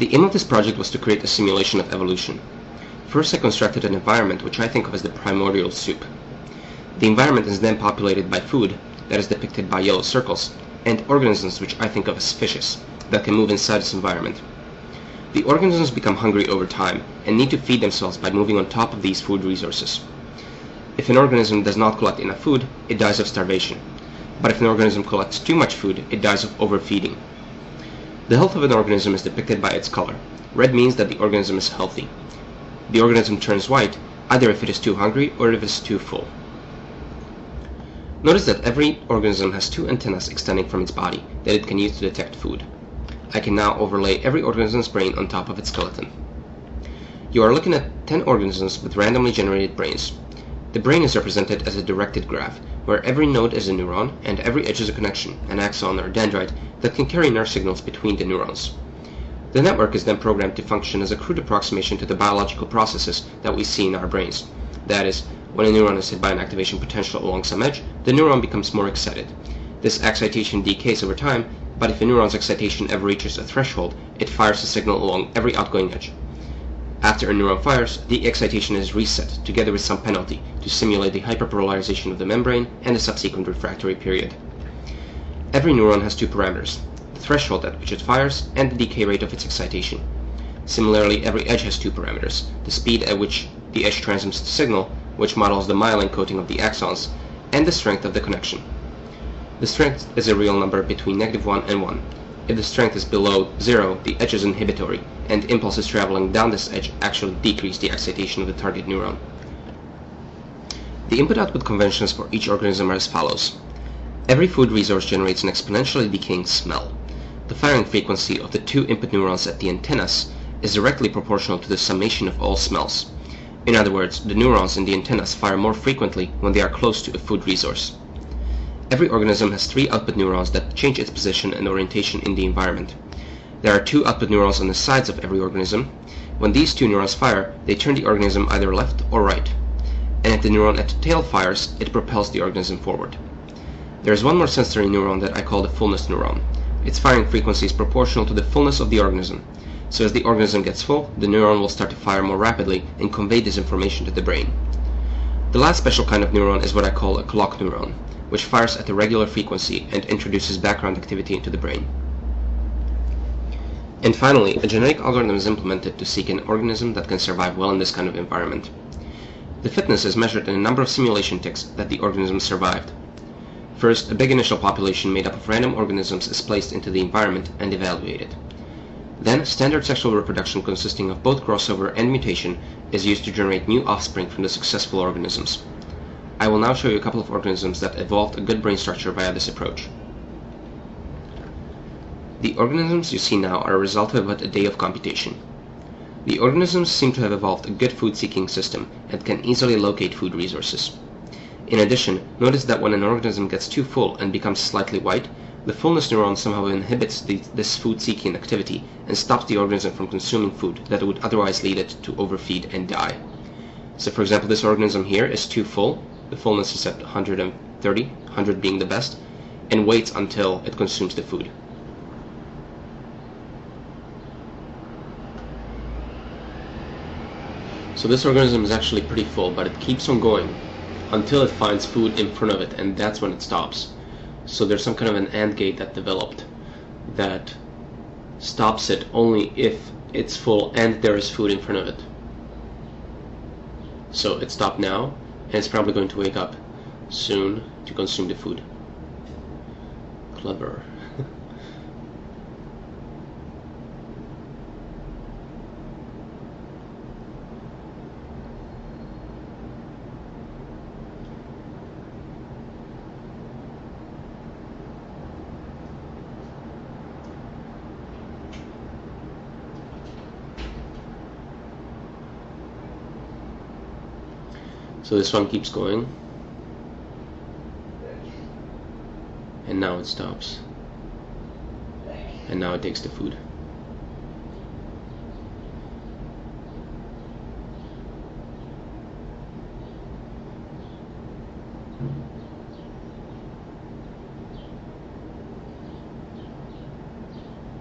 The aim of this project was to create a simulation of evolution. First, I constructed an environment which I think of as the primordial soup. The environment is then populated by food, that is depicted by yellow circles, and organisms which I think of as fishes, that can move inside this environment. The organisms become hungry over time, and need to feed themselves by moving on top of these food resources. If an organism does not collect enough food, it dies of starvation. But if an organism collects too much food, it dies of overfeeding. The health of an organism is depicted by its color. Red means that the organism is healthy. The organism turns white, either if it is too hungry or if it is too full. Notice that every organism has two antennas extending from its body that it can use to detect food. I can now overlay every organism's brain on top of its skeleton. You are looking at 10 organisms with randomly generated brains. The brain is represented as a directed graph, where every node is a neuron and every edge is a connection, an axon or dendrite, that can carry nerve signals between the neurons. The network is then programmed to function as a crude approximation to the biological processes that we see in our brains. That is, when a neuron is hit by an activation potential along some edge, the neuron becomes more excited. This excitation decays over time, but if a neuron's excitation ever reaches a threshold, it fires a signal along every outgoing edge. After a neuron fires, the excitation is reset, together with some penalty, to simulate the hyperpolarization of the membrane and the subsequent refractory period. Every neuron has two parameters, the threshold at which it fires and the decay rate of its excitation. Similarly, every edge has two parameters, the speed at which the edge transmits the signal, which models the myelin coating of the axons, and the strength of the connection. The strength is a real number between -1 and 1. If the strength is below 0, the edge is inhibitory, and impulses traveling down this edge actually decrease the excitation of the target neuron. The input-output conventions for each organism are as follows. Every food resource generates an exponentially decaying smell. The firing frequency of the two input neurons at the antennas is directly proportional to the summation of all smells. In other words, the neurons in the antennas fire more frequently when they are close to a food resource. Every organism has 3 output neurons that change its position and orientation in the environment. There are 2 output neurons on the sides of every organism. When these 2 neurons fire, they turn the organism either left or right. And if the neuron at the tail fires, it propels the organism forward. There is one more sensory neuron that I call the fullness neuron. Its firing frequency is proportional to the fullness of the organism. So as the organism gets full, the neuron will start to fire more rapidly and convey this information to the brain. The last special kind of neuron is what I call a clock neuron, which fires at a regular frequency and introduces background activity into the brain. And finally, a genetic algorithm is implemented to seek an organism that can survive well in this kind of environment. The fitness is measured in a number of simulation ticks that the organism survived. First, a big initial population made up of random organisms is placed into the environment and evaluated. Then, standard sexual reproduction consisting of both crossover and mutation is used to generate new offspring from the successful organisms. I will now show you a couple of organisms that evolved a good brain structure via this approach. The organisms you see now are a result of about a day of computation. The organisms seem to have evolved a good food-seeking system and can easily locate food resources. In addition, notice that when an organism gets too full and becomes slightly white, the fullness neuron somehow inhibits this food-seeking activity and stops the organism from consuming food that would otherwise lead it to overfeed and die. So for example, this organism here is too full, the fullness is at 130, 100 being the best, and waits until it consumes the food. So this organism is actually pretty full, but it keeps on going until it finds food in front of it, and that's when it stops. So there's some kind of an AND gate that developed that stops it only if it's full and there is food in front of it. So it stopped now, and it's probably going to wake up soon to consume the food. Clever. So this one keeps going, and now it stops, and now it takes the food.